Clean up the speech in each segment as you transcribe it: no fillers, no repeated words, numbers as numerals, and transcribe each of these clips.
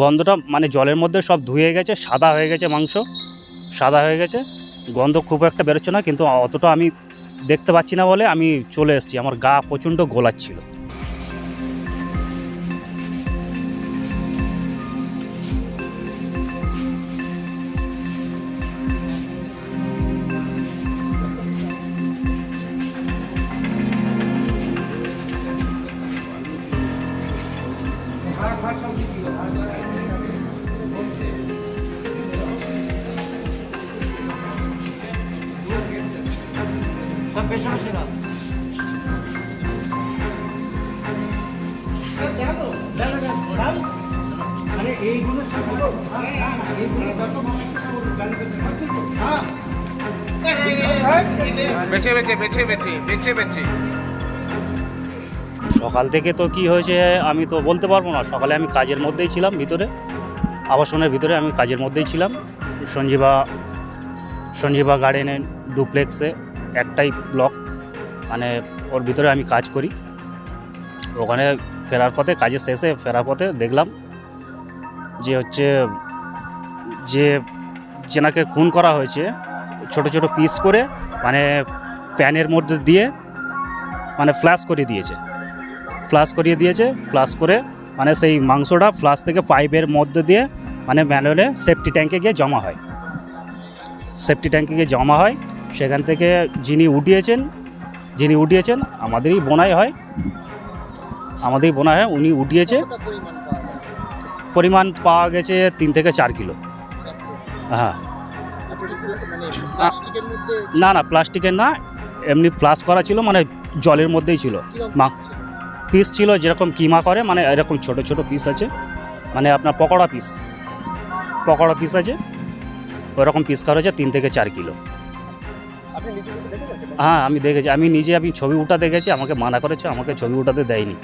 গন্ধটা মানে জলের মধ্যে সব ধুয়ে গেছে, সাদা হয়ে গেছে, মাংস সাদা হয়ে গেছে, গন্ধ খুব একটা বেরোচ্ছে না, কিন্তু অতটা আমি দেখতে পাচ্ছি না বলে আমি চলে এসেছি। আমার গা প্রচণ্ড গোলাচ্ছিল। বেছে বেছে বেছে বেছে বেছে বেছে সকাল থেকে তো কি হয়েছে আমি তো বলতে পারবো না। সকালে আমি কাজের মধ্যেই ছিলাম, ভিতরে আবাসনের ভিতরে আমি কাজের মধ্যেই ছিলাম। সঞ্জীবা গার্ডেনের ডুপ্লেক্সে একটাই ব্লক, মানে ওর ভিতরে আমি কাজ করি। ওখানে ফেরার পথে, কাজের শেষে ফেরার পথে দেখলাম যে হচ্ছে যে যেনাকে খুন করা হয়েছে ছোট ছোট পিস করে, মানে প্যানের মধ্যে দিয়ে মানে ফ্ল্যাশ করিয়ে দিয়েছে। ফ্ল্যাশ করে মানে সেই মাংসটা ফ্ল্যাশ থেকে পাইপের মধ্যে দিয়ে মানে ম্যানুয়ালে সেফটি ট্যাঙ্কে গিয়ে জমা হয়। সেখান থেকে যিনি উঠিয়েছেন আমাদেরই বোনাই হয়, উনি উঠিয়েছে। পরিমাণ পাওয়া গেছে 3 থেকে 4 কিলো। হ্যাঁ, না প্লাস্টিকের না, এমনি ফ্লাশ করা ছিল, মানে জলের মধ্যেই ছিল। পিস ছিল যেরকম কিমা করে, মানে এরকম ছোট ছোট পিস আছে, মানে আপনার পকোড়া পিস আছে, ওরকম পিস করা হয়েছে 3 থেকে 4 কিলো। হ্যাঁ, আমি দেখেছি, আমি ছবি উঠাতে গেছি, আমাকে মানা করেছে, আমাকে ছবি উঠাতে দেয়নি।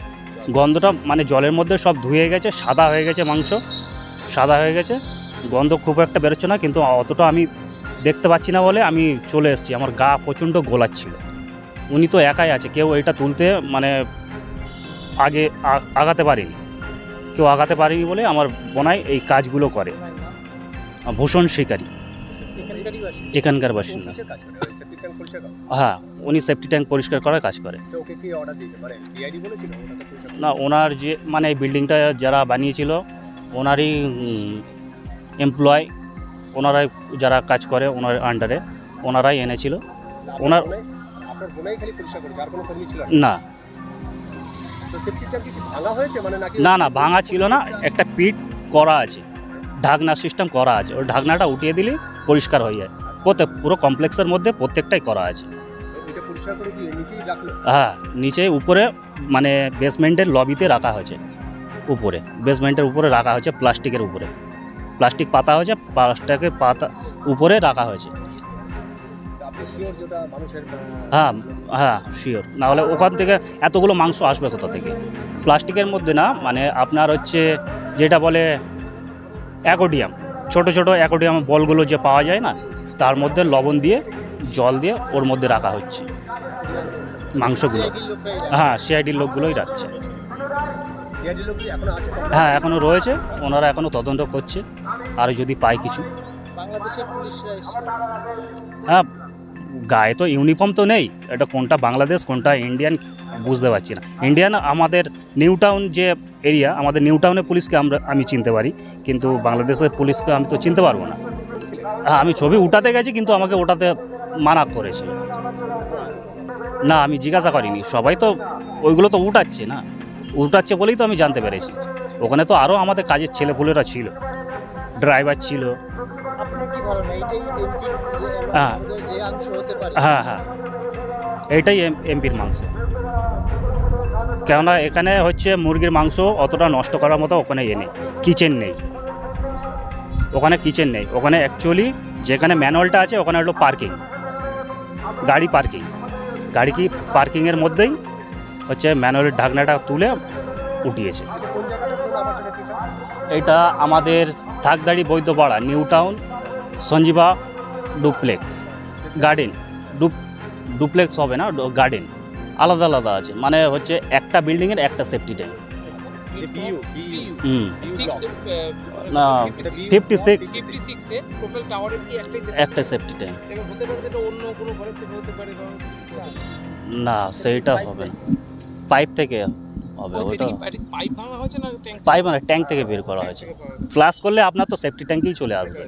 গন্ধটা মানে জলের মধ্যে সব ধুয়ে গেছে, সাদা হয়ে গেছে, মাংস সাদা হয়ে গেছে, গন্ধ খুব একটা বেরোচ্ছে না, কিন্তু অতটা আমি দেখতে পাচ্ছি না বলে আমি চলে এসেছি। আমার গা প্রচণ্ড গোলাচ্ছিল। উনি তো একাই আছে, কেউ এটা তুলতে মানে আগে আগাতে পারেনি বলে আমার বোনাই এই কাজগুলো করে। ভূষণ শিকারী, এখানকার বাসিন্দা। হ্যাঁ, উনি সেফটি ট্যাঙ্ক পরিষ্কার করার কাজ করে। না, ওনার যে মানে এই বিল্ডিংটা যারা বানিয়েছিল ওনারই এমপ্লয়, ওনারাই যারা কাজ করে ওনার আন্ডারে, ওনারাই এনেছিল। ওনার না না ভাঙা ছিল না, একটা পিট করা আছে, ঢাকনা সিস্টেম করা আছে। ওই ঢাকনাটা উঠিয়ে দিলে পরিষ্কার হয়ে যায়। পুরো কমপ্লেক্সের মধ্যে প্রত্যেকটাই করা আছে। হ্যাঁ, নিচে উপরে মানে বেসমেন্টের লবিতে রাখা হয়েছে, বেসমেন্টের উপরে রাখা হয়েছে, প্লাস্টিক পাতা হয়েছে, প্লাস্টিকের পাতা উপরে রাখা হয়েছে। হ্যাঁ শিওর, নাহলে ওখান থেকে এতগুলো মাংস আসবে কোথা থেকে? প্লাস্টিকের মধ্যে না, মানে আপনার হচ্ছে যেটা বলে অ্যাকোডিয়াম, ছোট ছোট অ্যাকোডিয়াম বলগুলো যে পাওয়া যায় না, তার মধ্যে লবণ দিয়ে জল দিয়ে ওর মধ্যে রাখা হচ্ছে মাংসগুলো। হ্যাঁ, সিআইডির লোকগুলোই রাখছে। হ্যাঁ, এখনও রয়েছে, ওনারা এখনও তদন্ত করছে, আর যদি পায় কিছু। হ্যাঁ, গায়ে তো ইউনিফর্ম তো নেই, এটা কোনটা বাংলাদেশ কোনটা ইন্ডিয়ান বুঝতে পারছি না। ইন্ডিয়ান আমাদের নিউ টাউন যে এরিয়া, আমাদের নিউ টাউনের পুলিশকে আমি চিনতে পারি, কিন্তু বাংলাদেশের পুলিশকে আমি তো চিনতে পারবো না। হ্যাঁ, আমি ছবি উঠাতে গেছি, কিন্তু আমাকে ওটাতে মানা করেছিল। না, আমি জিজ্ঞাসা করিনি, সবাই তো ওইগুলো তো উঠাচ্ছে বলেই তো আমি জানতে পেরেছি। ওখানে তো আরও আমাদের কাজের ছেলেপুলেরা ছিল, ড্রাইভার ছিল। হ্যাঁ, এইটাই এমপির মাংস। কেননা এখানে হচ্ছে মুরগির মাংস অতটা নষ্ট করার মতো ওখানে কিচেন নেই। ওখানে অ্যাকচুয়ালি যেখানে ম্যানুয়ালটা আছে ওখানে হলো গাড়ি পার্কিংয়ের মধ্যেই হচ্ছে ম্যানুয়ালের ঢাকনাটা তুলে উঠিয়েছে। এটা আমাদের Thakdari Baidyapara, new town, Sanjiba duplex garden. Duplex হবে না, গার্ডেন আলাদা আছে, মানে হচ্ছে একটা বিল্ডিংয়ের একটা সেফটি ট্যাঙ্ক। হুম না 56 56 এ টোটাল টাওয়ারের কি একটাই সেট একটা সেফটি ট্যাঙ্ক। এবার হতে পারে যে এটা অন্য কোনো ঘরের থেকে হতে পারে বা না সেইটা হবে না, পাইপ থেকে হবে ওই ওটা। থেকে পাইপ ভাঙা হয়েছে না ট্যাঙ্ক পাইপ মানে ট্যাঙ্ক থেকে বের করা হয়েছে। ফ্লাশ করলে আপনার তো সেফটি ট্যাঙ্কেই চলে আসবে।